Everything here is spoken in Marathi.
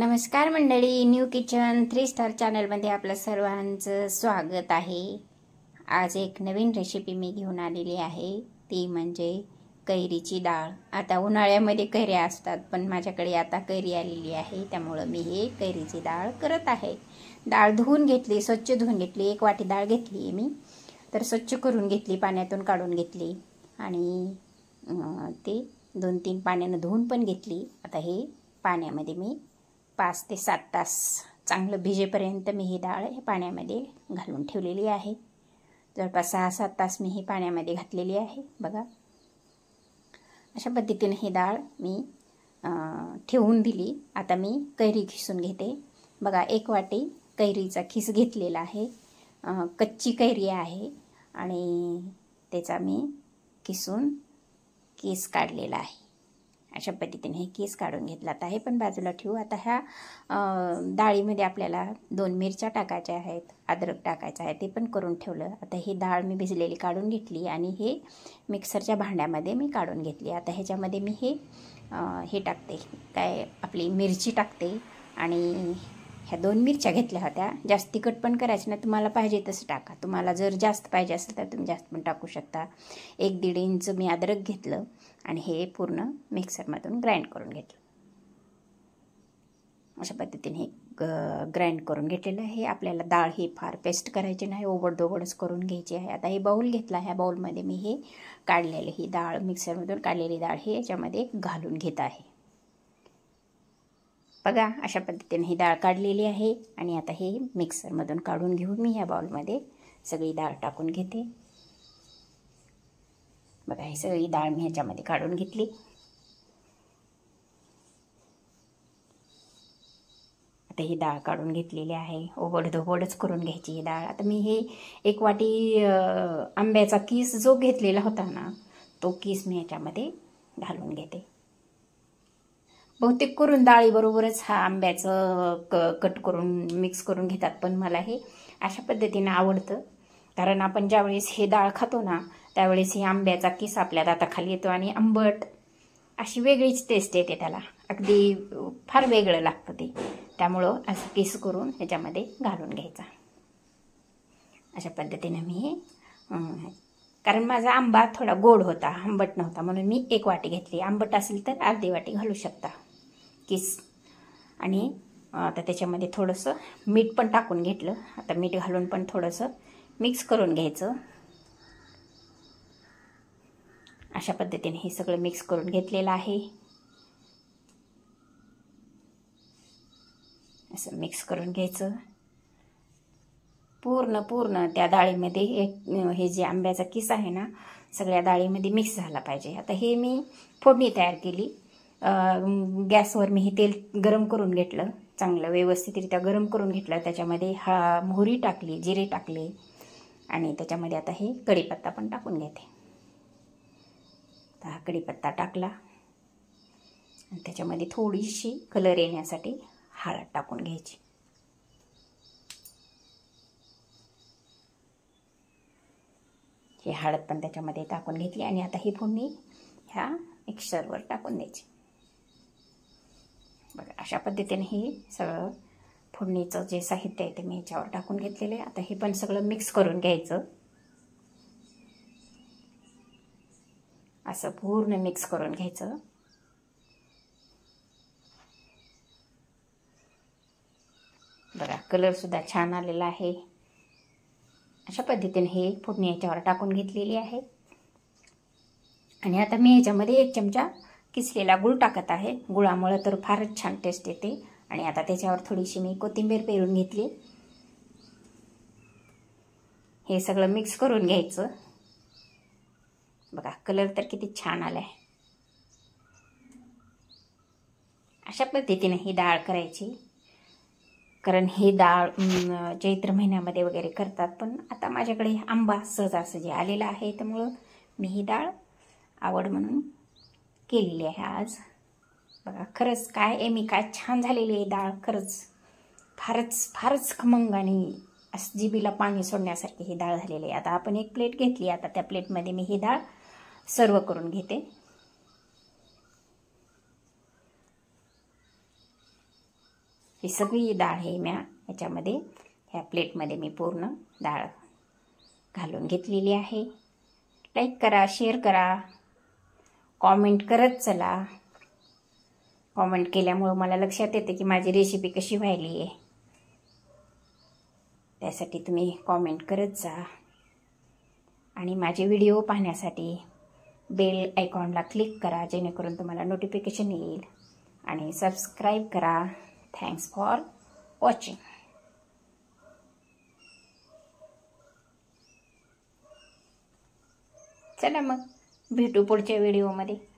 नमस्कार मंडळी, न्यू किचन 3 स्टार चॅनलमध्ये आपलं सर्वांचं स्वागत आहे। आज एक नवीन रेसिपी मी घेऊन आलेली आहे, ती म्हणजे कैरीची डाळ। आता उन्हाळ्यामध्ये कैऱ्या असतात, पण माझ्याकडे आता कैरी आलेली आहे, त्यामुळे मी हे कैरीची डाळ करत आहे। डाळ धुवून घेतली, स्वच्छ धुवून घेतली। 1 वाटी डाळ घेतली आहे मी, तर स्वच्छ करून घेतली, पाण्यातून काढून घेतली आणि ते 2-3 पाण्याने धुवून पण घेतली। आता हे पाण्यामध्ये मी 5 ते 7 तास चांगलं भिजेपर्यंत मी ही डाळ पाण्यामध्ये घालून ठेवलेली आहे। जवळपास 6-7 तास मी ही पाण्यामध्ये घातलेली आहे। बघा, अशा पद्धतीने ही डाळ मी ठेवून दिली। आता मी कैरी खिसून घेते। बघा, 1 वाटी कैरीचा खिस घेतलेला आहे। कच्ची कैरी आहे आणि त्याचा मी किसून केस काढलेला आहे। अशा पद्धतीने हे केस काढून घेतलात आहे, पण बाजूला ठेवू। आता ह्या डाळीमध्ये आपल्याला 2 मिरच्या टाकायच्या आहेत, अद्रक टाकायचं आहे, ते पण करून ठेवलं। आता ही डाळ मी भिजलेली काढून घेतली आणि हे मिक्सरच्या भांड्यामध्ये मी काढून घेतली। आता ह्याच्यामध्ये मी हे टाकते, काय आपली मिरची टाकते आणि ह्या 2 मिरच्या घेतल्या होत्या। जास्त तिखट पण करायचं नाही, तुम्हाला पाहिजे तसं टाका। तुम्हाला जर जास्त पाहिजे असेल तर तुम्ही जास्त पण टाकू शकता। 1-1.5 इंच मी अद्रक घेतलं आणि हे पूर्ण मिक्सरमधून ग्राइंड करून घेतलं। अशा पद्धतीने हे ग्राइंड करून घेतलेलं आहे। आपल्याला डाळ ही फार पेस्ट करायची नाही, ओबडधोबडच करून घ्यायची आहे। आता हे बाउल घेतला, ह्या बाउलमध्ये मी हे काढलेलं ही डाळ, मिक्सरमधून काढलेली डाळ हे याच्यामध्ये घालून घेत आहे। बघा, अशा पद्धतीने ही डाळ काढलेली आहे आणि आता हे मिक्सरमधून काढून घेऊन मी ह्या बाउलमध्ये सगळी डाळ टाकून घेते। बघा, ही सगळी डाळ मी ह्याच्यामध्ये काढून घेतली। आता ही डाळ काढून घेतलेली आहे, ओबडधोबडच करून घ्यायची ही डाळ। आता मी हे 1 वाटी आंब्याचा किस जो घेतलेला होता ना, तो किस मी ह्याच्यामध्ये घालून घेते। बहुतेक करून डाळीबरोबरच हा आंब्याचं कट करून मिक्स करून घेतात, पण मला हे अशा पद्धतीने आवडतं। कारण आपण ज्यावेळेस हे डाळ खातो ना, त्यावेळेस ही आंब्याचा किस आपल्या दाताखाली येतो आणि आंबट अशी वेगळीच टेस्ट येते त्याला, अगदी फार वेगळं लागतं ते। त्यामुळं असं किस करून ह्याच्यामध्ये घालून घ्यायचा। अशा पद्धतीने मी कारण माझा आंबा थोडा गोड होता, आंबट नव्हता, म्हणून मी 1 वाटी घेतली। आंबट असेल तर अर्धी वाटी घालू शकता किस। आणि आता त्याच्यामध्ये थोडंसं मीठ पण टाकून घेतलं। आता मीठ घालून पण थोडंसं मिक्स करून घ्यायचं। अशा पद्धतीने हे सगळं मिक्स करून घेतलेलं आहे। असं मिक्स करून घ्यायचं पूर्ण त्या डाळीमध्ये। हे जे आंब्याचा किस आहे ना, सगळ्या डाळीमध्ये मिक्स झाला पाहिजे। आता हे मी फोडणी तयार केली। गॅसवर मी हे तेल गरम करून घेतलं, चांगलं व्यवस्थितरित्या गरम करून घेतलं। त्याच्यामध्ये मोहरी टाकली, जिरे टाकले आणि त्याच्यामध्ये आता हे कढीपत्ता पण टाकून घेते। हा कढीपत्ता टाकला आणि त्याच्यामध्ये थोडीशी कलर येण्यासाठी हळद टाकून घ्यायची। ही हळद पण त्याच्यामध्ये टाकून घेतली आणि आता ही फोडणी ह्या मिक्सरवर टाकून द्यायची। बघा, अशा पद्धतीने हे सगळं फोडणीचं जे साहित्य आहे ते मी ह्याच्यावर टाकून घेतलेलं आहे। आता हे पण सगळं मिक्स करून घ्यायचं। असं पूर्ण मिक्स करून घ्यायचं। बघा, कलर सुद्धा छान आलेला आहे। अशा पद्धतीने हे फोडणी याच्यावर टाकून घेतलेली आहे आणि आता मी ह्याच्यामध्ये 1 चमचा किसलेला गूळ टाकत आहे। गुळामुळे तर फारच छान टेस्ट येते। आणि आता त्याच्यावर थोडीशी मी कोथिंबीर पेरून घेतली। हे सगळं मिक्स करून घ्यायचं। बघा, कलर तर किती छान आलाय। अशा पद्धतीने ही डाळ करायची, कारण ही डाळ चैत्र महिन्यामध्ये वगैरे करतात, पण आता माझ्याकडे आंबा सहजासहजी आलेला आहे, त्यामुळं मी ही डाळ आवड म्हणून केलेली आहे आज। बघा, खरंच काय काय छान झालेली आहे डाळ। खरंच फारच खमंग आणि जिभेला पाणी सोडण्यासारखी ही डाळ झालेली आहे। आता आपण 1 प्लेट घेतली, आता त्या प्लेटमध्ये मी ही डाळ सर्व करून घेते। ही सगळी डाळ हे याच्यामध्ये ह्या प्लेटमध्ये मी पूर्ण डाळ घालून घेतलेली आहे. लाईक करा, शेअर करा, कॉमेंट करत चला. कॉमेंट केल्यामुळं मला लक्षात येते की माझी रेसिपी कशी व्हायली आहे. त्यासाठी तुम्ही कॉमेंट करत जा. आणि माझे व्हिडिओ पाहण्यासाठी बेल आयकॉनला क्लिक करा, जेणेकरून तुम्हाला नोटिफिकेशन येईल. आणि सबस्क्राईब करा. Thanks for watching. चला मग भेटू पुढच्या व्हिडिओमध्ये.